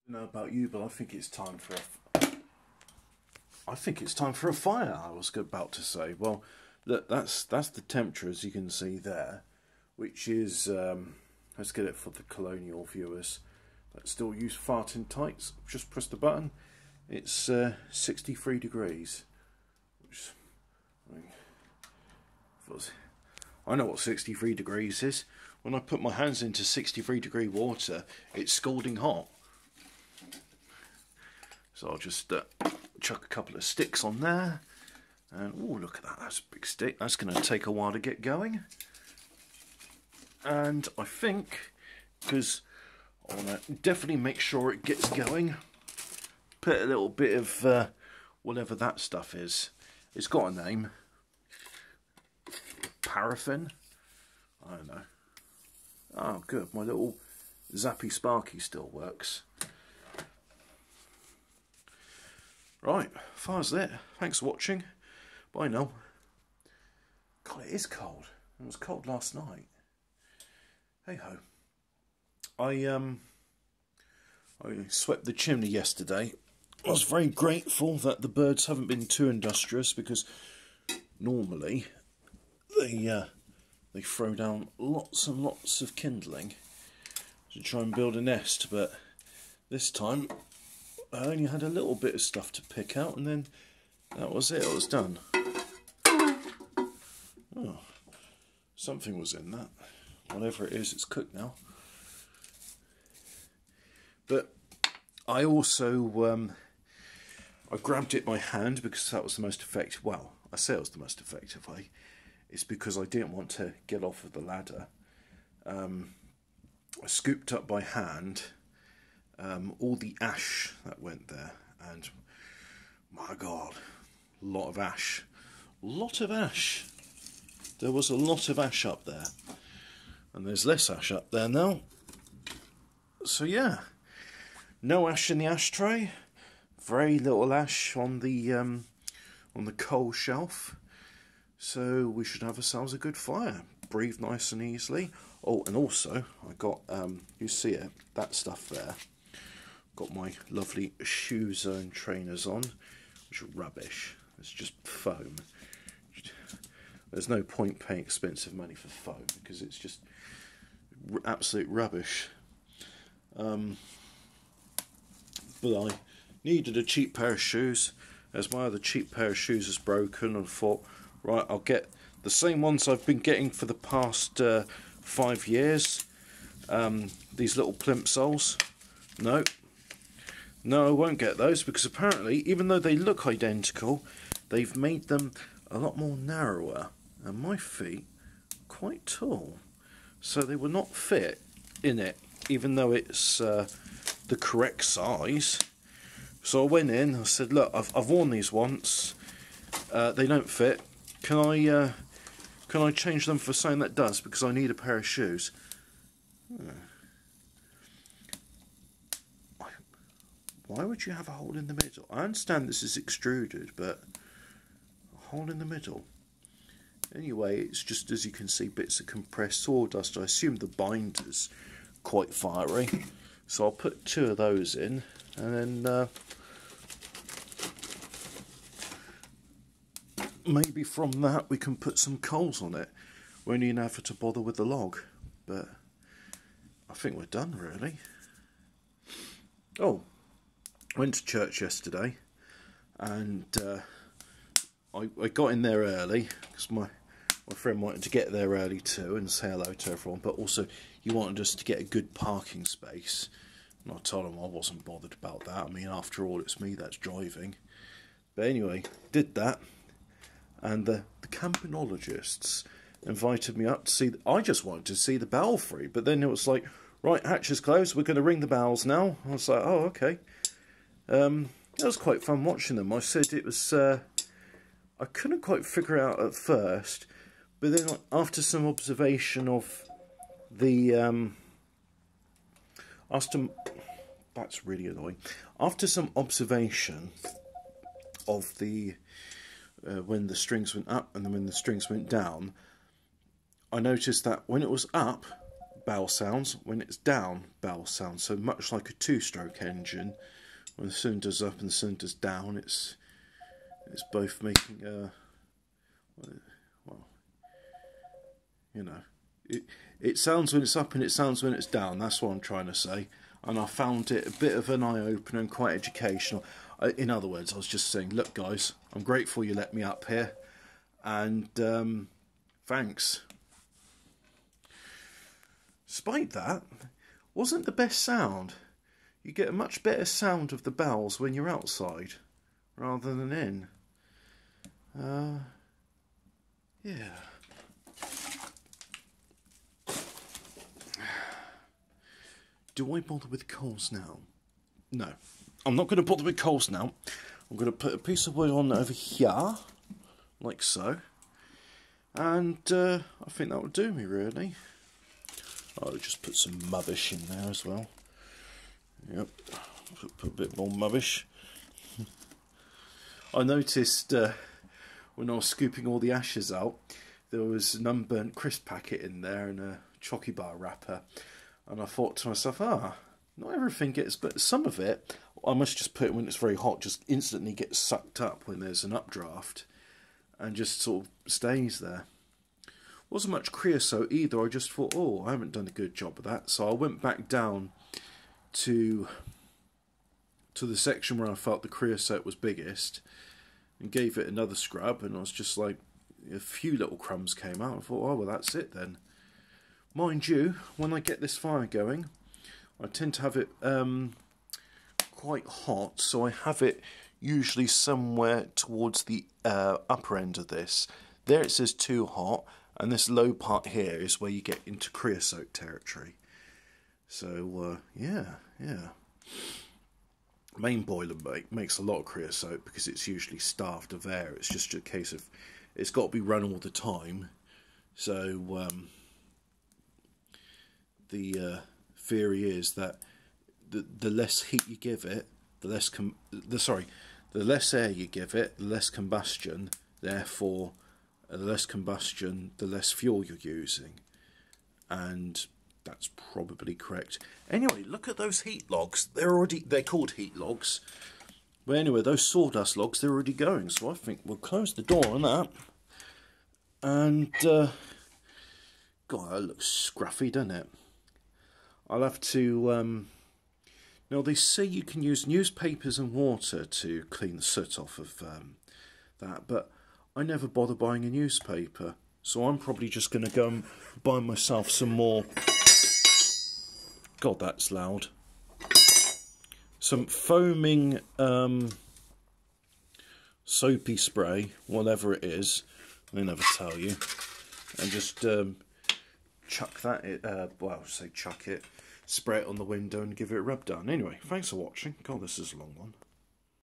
I don't know about you, but I think it's time for a fire. I was about to say. Well, look, that's the temperature, as you can see there, which is let's get it for the colonial viewers that still use farting tights. Just press the button. It's 63 degrees. Which, I know what 63 degrees is. When I put my hands into 63-degree water, it's scalding hot. So I'll just chuck a couple of sticks on there. And oh, look at that, that's a big stick. That's going to take a while to get going. And I think, because I want to definitely make sure it gets going, put a little bit of whatever that stuff is. It's got a name. Paraffin? I don't know. Oh, good. My little Zappy Sparky still works. Right, fire's there. Thanks for watching. Bye now. God, it is cold. It was cold last night. Hey ho. I swept the chimney yesterday. I was very grateful that the birds haven't been too industrious, because normally they throw down lots and lots of kindling to try and build a nest, but this time I only had a little bit of stuff to pick out, and then that was it. It was done. Oh, something was in that. Whatever it is, it's cooked now. But I also I grabbed it by hand because that was the most effective. Well, I say it was the most effective way. It's because I didn't want to get off of the ladder. I scooped up by hand all the ash that went there, and my God, a lot of ash. Lot of ash. There was a lot of ash up there, and there's less ash up there now. So yeah, no ash in the ashtray. Very little ash on the coal shelf. So we should have ourselves a good fire. Breathe nice and easily. Oh, and also I got you see it, that stuff there. Got my lovely Shoe Zone trainers on, which are rubbish. It's just foam. There's no point paying expensive money for foam because it's just absolute rubbish. But I needed a cheap pair of shoes, as my other cheap pair of shoes is broken, and thought, right, I'll get the same ones I've been getting for the past 5 years. These little plimsolls. No, I won't get those, because apparently, even though they look identical, they've made them a lot more narrower, and my feet are quite tall, so they will not fit in it, even though it's the correct size. So I went in, I said, look, I've worn these once, they don't fit. Can I change them for something that does, because I need a pair of shoes? Why would you have a hole in the middle? I understand this is extruded, but a hole in the middle. Anyway, it's just, as you can see, bits of compressed sawdust. I assume the binder's quite fiery, so I'll put 2 of those in, and then maybe from that we can put some coals on it. We won't even have to bother with the log, but I think we're done, really. Oh, went to church yesterday, and I got in there early because my friend wanted to get there early too and say hello to everyone, but also he wanted us to get a good parking space, and I told him I wasn't bothered about that. I mean, after all, it's me that's driving. But anyway, did that, and the campanologists invited me up to see. I just wanted to see the belfry, but then it was like, right, hatch is closed, we're going to ring the bells now. I was like, oh, okay. It was quite fun watching them. I said it was, I couldn't quite figure out at first, but then after some observation of the, that's really annoying. After some observation of the, when the strings went up and then when the strings went down, I noticed that when it was up, bell sounds. When it's down, bell sounds. So much like a two-stroke engine, when the cylinder's up and the cylinder's down, it's both making well, you know, it sounds when it's up and it sounds when it's down. That's what I'm trying to say. And I found it a bit of an eye-opener and quite educational. In other words, I was just saying, look guys, I'm grateful you let me up here, and thanks. Despite that, wasn't the best sound. You get a much better sound of the bells when you're outside rather than in. Yeah. Do I bother with coals now? No. I'm not going to bother with coals now. I'm going to put a piece of wood on over here, like so. And I think that will do me, really. I'll just put some mubbish in there as well. Yep, put a bit more mubbish. I noticed when I was scooping all the ashes out, there was an unburnt crisp packet in there and a chocky bar wrapper. And I thought to myself, not everything gets, but some of it, I must just put it when it's very hot, just instantly gets sucked up when there's an updraft and just sort of stays there. Wasn't much creosote either. I just thought, I haven't done a good job of that. So I went back down to the section where I felt the creosote was biggest and gave it another scrub, and I was just like, a few little crumbs came out. I thought, well, that's it then. Mind you, when I get this fire going, I tend to have it quite hot, so I have it usually somewhere towards the upper end of this. There it says too hot, and this low part here is where you get into creosote territory. So, yeah. Main boiler makes a lot of creosote because it's usually starved of air. It's just a case of, it's got to be run all the time. So, the theory is that the less heat you give it, the less air you give it, the less combustion. Therefore, the less combustion, the less fuel you're using, and that's probably correct. Anyway, look at those heat logs. They're called heat logs. But anyway, those sawdust logs, they're already going. So I think we'll close the door on that. And God, that looks scruffy, doesn't it? I'll have to, now they say you can use newspapers and water to clean the soot off of that, but I never bother buying a newspaper, so I'm probably just going to go and buy myself some more, God that's loud, some foaming soapy spray, whatever it is, they never tell you, and just chuck that, chuck it, spray it on the window and give it a rub down. Anyway, thanks for watching. God, this is a long one.